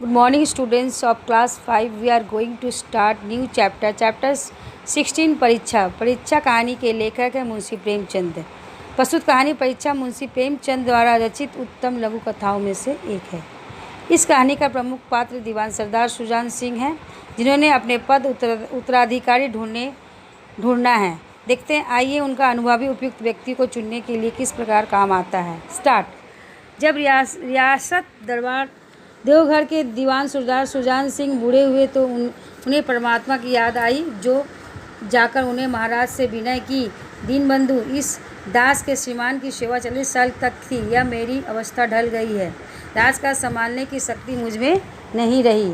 Good morning, students of class 5. We are going to start new chapter. Chapter 16 परीक्षा। परीक्षा कहानी के लेखक है मुंशी प्रेमचंद। प्रस्तुत कहानी परीक्षा मुंशी प्रेमचंद द्वारा रचित उत्तम लघु कथाओं में से एक है। इस कहानी का प्रमुख पात्र दीवान सरदार सुजान सिंह हैं, जिन्होंने अपने पद उत्तराधिकारी ढूंढना है। देखते हैं, आइए उनका अनुभवी उपयुक्त व्यक्ति को चुनने के लिए किस प्रकार काम आता है। स्टार्ट। जब रियासत दरबार देवघर के दीवान सरदार सुजान सिंह बूढ़े हुए तो उन्हें परमात्मा की याद आई, जो जाकर उन्हें महाराज से विनय की, दीनबंधु, इस दास के श्रीमान की सेवा 40 साल तक थी। यह मेरी अवस्था ढल गई है। राज का संभालने की शक्ति मुझ में नहीं रही।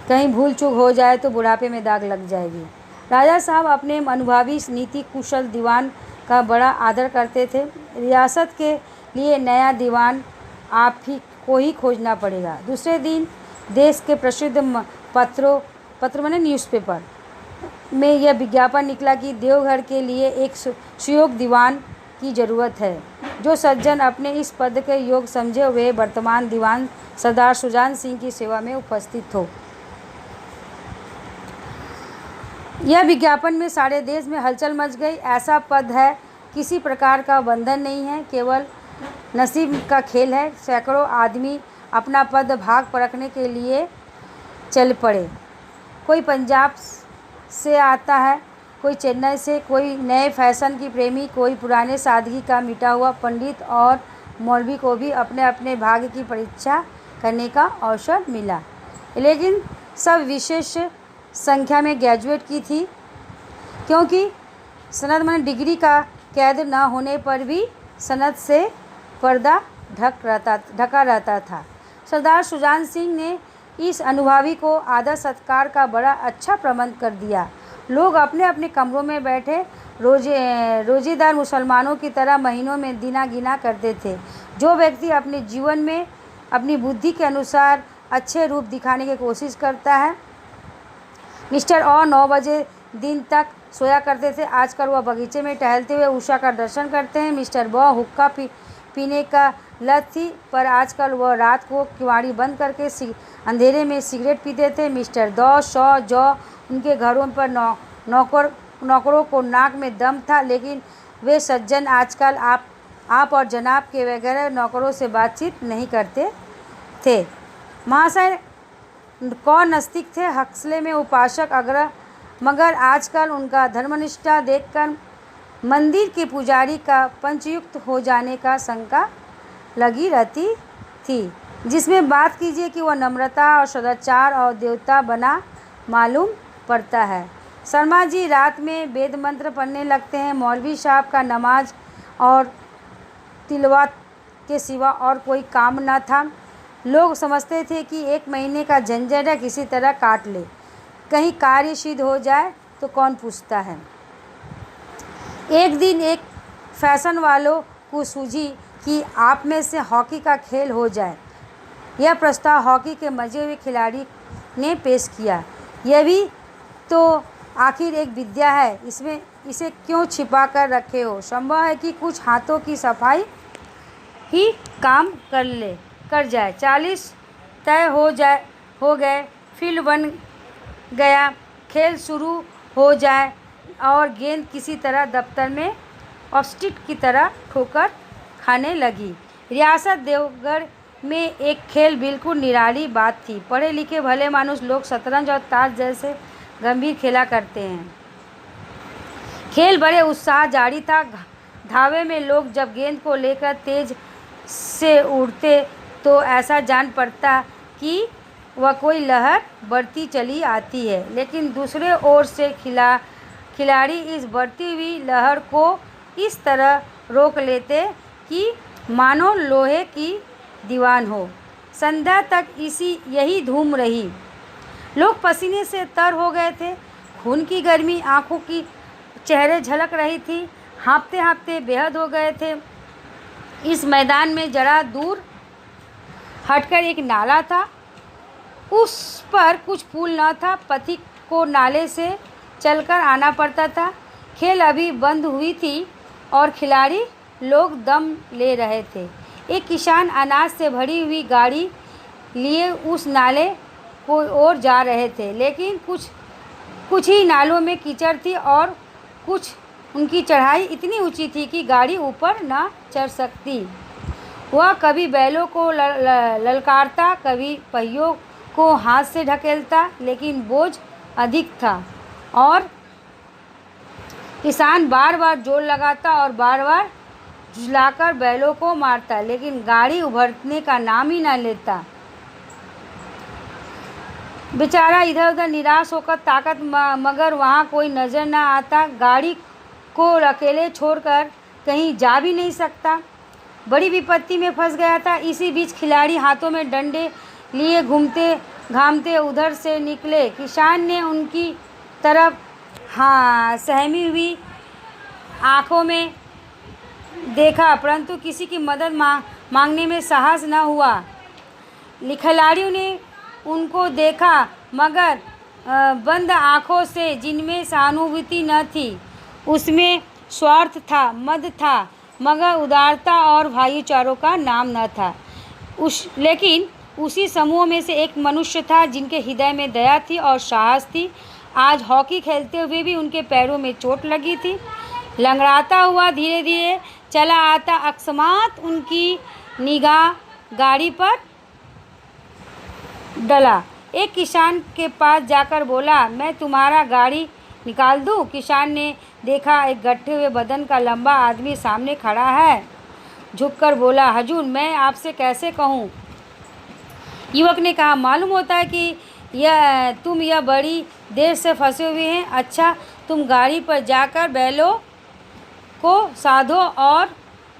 कहीं भूल चूक हो जाए तो बुढ़ापे में दाग लग जाएगी। राजा साहब अपने अनुभवी नीति कुशल दीवान का बड़ा आदर करते थे। रियासत के लिए नया दीवान आप ही को ही खोजना पड़ेगा। दूसरे दिन देश के प्रसिद्ध पत्र माने न्यूज़पेपर में यह विज्ञापन निकला कि देवघर के लिए एक सुयोग्य दीवान की ज़रूरत है। जो सज्जन अपने इस पद के योग समझे वे वर्तमान दीवान सरदार सुजान सिंह की सेवा में उपस्थित हो। यह विज्ञापन में सारे देश में हलचल मच गई। ऐसा पद है, किसी प्रकार का बंधन नहीं है, केवल नसीब का खेल है। सैकड़ों आदमी अपना पद भाग परखने के लिए चल पड़े। कोई पंजाब से आता है, कोई चेन्नई से, कोई नए फैशन की प्रेमी, कोई पुराने सादगी का मिटा हुआ। पंडित और मौलवी को भी अपने अपने भाग्य की परीक्षा करने का अवसर मिला, लेकिन सब विशेष संख्या में ग्रेजुएट की थी, क्योंकि सनद में डिग्री का कैद न होने पर भी सनद से पर्दा ढका रहता था। सरदार सुजान सिंह ने इस अनुभवी को आदर सत्कार का बड़ा अच्छा प्रबंध कर दिया। लोग अपने अपने कमरों में बैठे रोजेदार मुसलमानों की तरह महीनों में दिना गिना करते थे। जो व्यक्ति अपने जीवन में अपनी बुद्धि के अनुसार अच्छे रूप दिखाने की कोशिश करता है, मिस्टर और 9 बजे दिन तक सोया करते थे, आजकल वह बगीचे में टहलते हुए उषा का दर्शन करते हैं। मिस्टर बॉ हुक्का पीने का लत थी, पर आजकल वह रात को किवाड़ी बंद करके अंधेरे में सिगरेट पीते थे। मिस्टर दौ शौ जौ उनके घरों पर नौकरों को नाक में दम था, लेकिन वे सज्जन आजकल आप और जनाब के वगैरह नौकरों से बातचीत नहीं करते थे। महाशय कौन नास्तिक थे, हक्सले में उपासक अग्रह, मगर आजकल उनका धर्मनिष्ठा देखकर मंदिर के पुजारी का पंचयुक्त हो जाने का शंका लगी रहती थी, जिसमें बात कीजिए कि वह नम्रता और सदाचार और देवता बना मालूम पड़ता है। शर्मा जी रात में वेद मंत्र पढ़ने लगते हैं। मौलवी साहब का नमाज और तिलवात के सिवा और कोई काम न था। लोग समझते थे कि 1 महीने का झंझट है, किसी तरह काट ले, कहीं कार्य सिद्ध हो जाए तो कौन पूछता है। एक दिन एक फैशन वालों को सूझी कि आप में से हॉकी का खेल हो जाए। यह प्रस्ताव हॉकी के मजे हुए खिलाड़ी ने पेश किया। यह भी तो आखिर एक विद्या है, इसमें इसे क्यों छिपा कर रखे हो। संभव है कि कुछ हाथों की सफाई ही काम कर जाए। 40 तय हो गए, फील्ड बन गया, खेल शुरू हो जाए और गेंद किसी तरह दफ्तर में ऑस्टिक की तरह ठोकर खाने लगी। रियासत देवघर में एक खेल बिल्कुल निराली बात थी। पढ़े लिखे भले मानुस लोग शतरंज और ताश जैसे गंभीर खेला करते हैं। खेल बड़े उत्साह जारी था। धावे में लोग जब गेंद को लेकर तेज से उड़ते तो ऐसा जान पड़ता कि वह कोई लहर बढ़ती चली आती है, लेकिन दूसरे ओर से खिलाड़ी इस बढ़ती हुई लहर को इस तरह रोक लेते कि मानो लोहे की दीवान हो। संध्या तक यही धूम रही। लोग पसीने से तर हो गए थे। खून की गर्मी आंखों की चेहरे झलक रही थी। हाँफते हाँफते बेहद हो गए थे। इस मैदान में जरा दूर हटकर एक नाला था, उस पर कुछ पुल न था। पथिक को नाले से चलकर आना पड़ता था। खेल अभी बंद हुई थी और खिलाड़ी लोग दम ले रहे थे। एक किसान अनाज से भरी हुई गाड़ी लिए उस नाले को ओर जा रहे थे, लेकिन कुछ ही नालों में कीचड़ थी और कुछ उनकी चढ़ाई इतनी ऊंची थी कि गाड़ी ऊपर ना चढ़ सकती। वह कभी बैलों को ललकारता, कभी पहियों को हाथ से ढकेलता, लेकिन बोझ अधिक था और किसान बार बार जोर लगाता और बार बार झुलाकर बैलों को मारता, लेकिन गाड़ी उभरने का नाम ही न लेता। बेचारा इधर उधर निराश होकर ताकत मगर वहाँ कोई नज़र न आता। गाड़ी को अकेले छोड़कर कहीं जा भी नहीं सकता। बड़ी विपत्ति में फंस गया था। इसी बीच खिलाड़ी हाथों में डंडे लिए घूमते घामते उधर से निकले। किसान ने उनकी तरफ सहमी हुई आंखों में देखा, परंतु किसी की मदद मांगने में साहस न हुआ। खिलाड़ियों ने उनको देखा, मगर बंद आँखों से, जिनमें सहानुभूति न थी। उसमें स्वार्थ था, मद था, मगर उदारता और भाईचारों का नाम न था। लेकिन उसी समूह में से एक मनुष्य था जिनके हृदय में दया थी और साहस थी। आज हॉकी खेलते हुए भी उनके पैरों में चोट लगी थी। लंगड़ाता हुआ धीरे धीरे चला आता, अकस्मात उनकी निगाह गाड़ी पर डला। एक किसान के पास जाकर बोला, मैं तुम्हारा गाड़ी निकाल दूं? किसान ने देखा एक गट्ठे हुए बदन का लंबा आदमी सामने खड़ा है। झुककर बोला, हुजूर, मैं आपसे कैसे कहूं? युवक ने कहा, मालूम होता है कि तुम यह बड़ी देर से फंसे हुए हैं। अच्छा, तुम गाड़ी पर जाकर बैलों को साधो और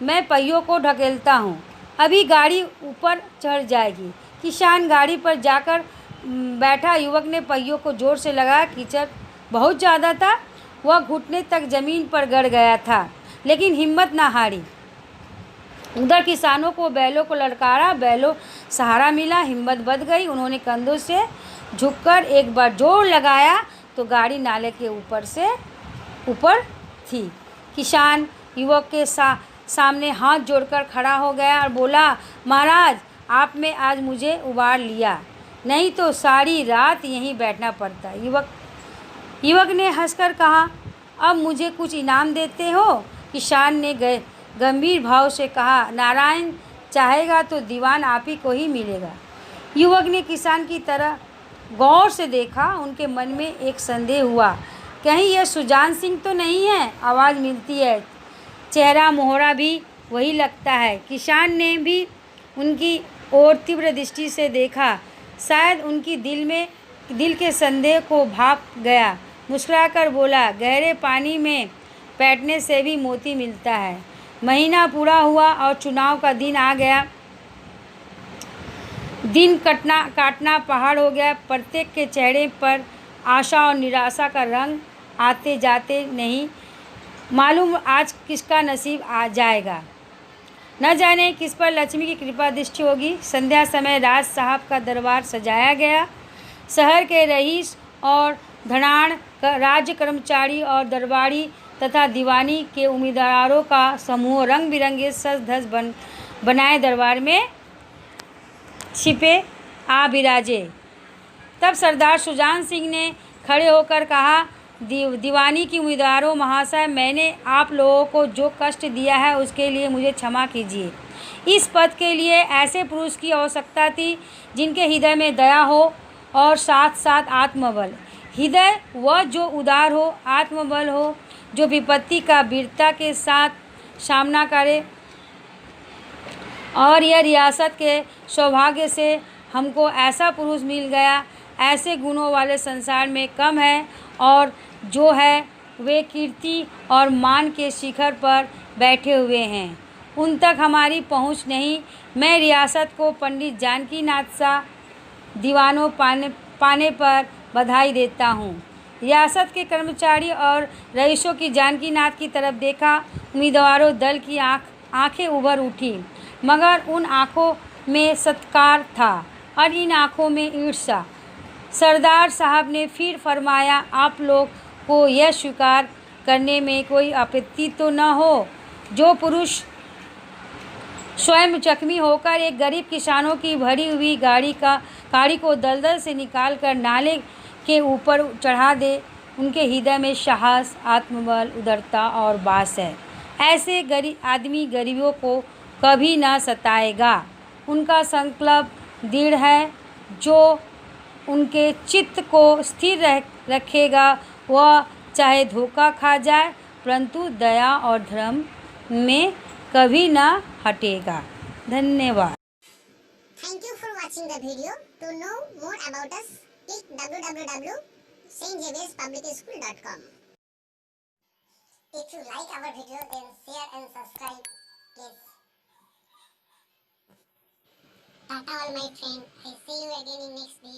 मैं पहियों को ढकेलता हूँ। अभी गाड़ी ऊपर चढ़ जाएगी। किसान गाड़ी पर जाकर बैठा। युवक ने पहियों को जोर से लगाया। कीचड़ बहुत ज़्यादा था। वह घुटने तक ज़मीन पर गड़ गया था, लेकिन हिम्मत न हारी। उधर किसानों को बैलों को ललकारा। बैलों सहारा मिला, हिम्मत बढ़ गई। उन्होंने कंधों से झुककर एक बार जोर लगाया तो गाड़ी नाले के ऊपर थी। किसान युवक के सामने हाथ जोड़कर खड़ा हो गया और बोला, महाराज, आपने आज मुझे उबार लिया, नहीं तो सारी रात यहीं बैठना पड़ता। युवक ने हंसकर कहा, अब मुझे कुछ इनाम देते हो? किसान ने गंभीर भाव से कहा, नारायण चाहेगा तो दीवान आप ही को ही मिलेगा। युवक ने किसान की तरह गौर से देखा। उनके मन में एक संदेह हुआ, कहीं यह सुजान सिंह तो नहीं है? आवाज़ मिलती है, चेहरा मोहरा भी वही लगता है। किसान ने भी उनकी ओर तीव्र दृष्टि से देखा। शायद उनकी दिल के संदेह को भाप गया। मुस्कुराकर बोला, गहरे पानी में बैठने से भी मोती मिलता है। महीना पूरा हुआ और चुनाव का दिन आ गया। दिन काटना पहाड़ हो गया। प्रत्येक के चेहरे पर आशा और निराशा का रंग आते जाते नहीं मालूम आज किसका नसीब आ जाएगा। न जाने किस पर लक्ष्मी की कृपा दृष्टि होगी। संध्या समय राज साहब का दरबार सजाया गया। शहर के रईस और धनाढ़ राज्य कर्मचारी और दरबारी तथा दीवानी के उम्मीदवारों का समूह रंग बिरंगे सज धज बनाए दरबार में छिपे आ बिराजे। तब सरदार सुजान सिंह ने खड़े होकर कहा, दीवानी की उम्मीदवारों महाशय, मैंने आप लोगों को जो कष्ट दिया है उसके लिए मुझे क्षमा कीजिए। इस पद के लिए ऐसे पुरुष की आवश्यकता थी जिनके हृदय में दया हो और साथ साथ आत्मबल। हृदय वह जो उदार हो, आत्मबल हो, जो विपत्ति का वीरता के साथ सामना करे। और यह रियासत के सौभाग्य से हमको ऐसा पुरुष मिल गया। ऐसे गुणों वाले संसार में कम है, और जो है वे कीर्ति और मान के शिखर पर बैठे हुए हैं, उन तक हमारी पहुंच नहीं। मैं रियासत को पंडित जानकीनाथ सा दीवानों पाने पर बधाई देता हूं। रियासत के कर्मचारी और रईसों की जानकीनाथ की तरफ देखा। उम्मीदवारों दल की आंखें उभर उठी, मगर उन आंखों में सत्कार था और इन आंखों में ईर्ष्या। सरदार साहब ने फिर फरमाया, आप लोग को यह स्वीकार करने में कोई आपत्ति तो न हो, जो पुरुष स्वयं जख्मी होकर एक गरीब किसानों की भरी हुई गाड़ी को दलदल से निकालकर नाले के ऊपर चढ़ा दे, उनके हृदय में साहस, आत्मबल, उदारता और वास है। ऐसे आदमी गरीबों को कभी ना सताएगा। उनका संकल्प दृढ़ है, जो उनके चित्त को स्थिर रखेगा। वह चाहे धोखा खा जाए, परंतु दया और धर्म में कभी ना हटेगा। धन्यवाद। Thank you for watching the video. To know more about us, click www.stxavierspublicschool.com. If you like our video, then share and subscribe, please. Tata all my friend. I see you again in next video.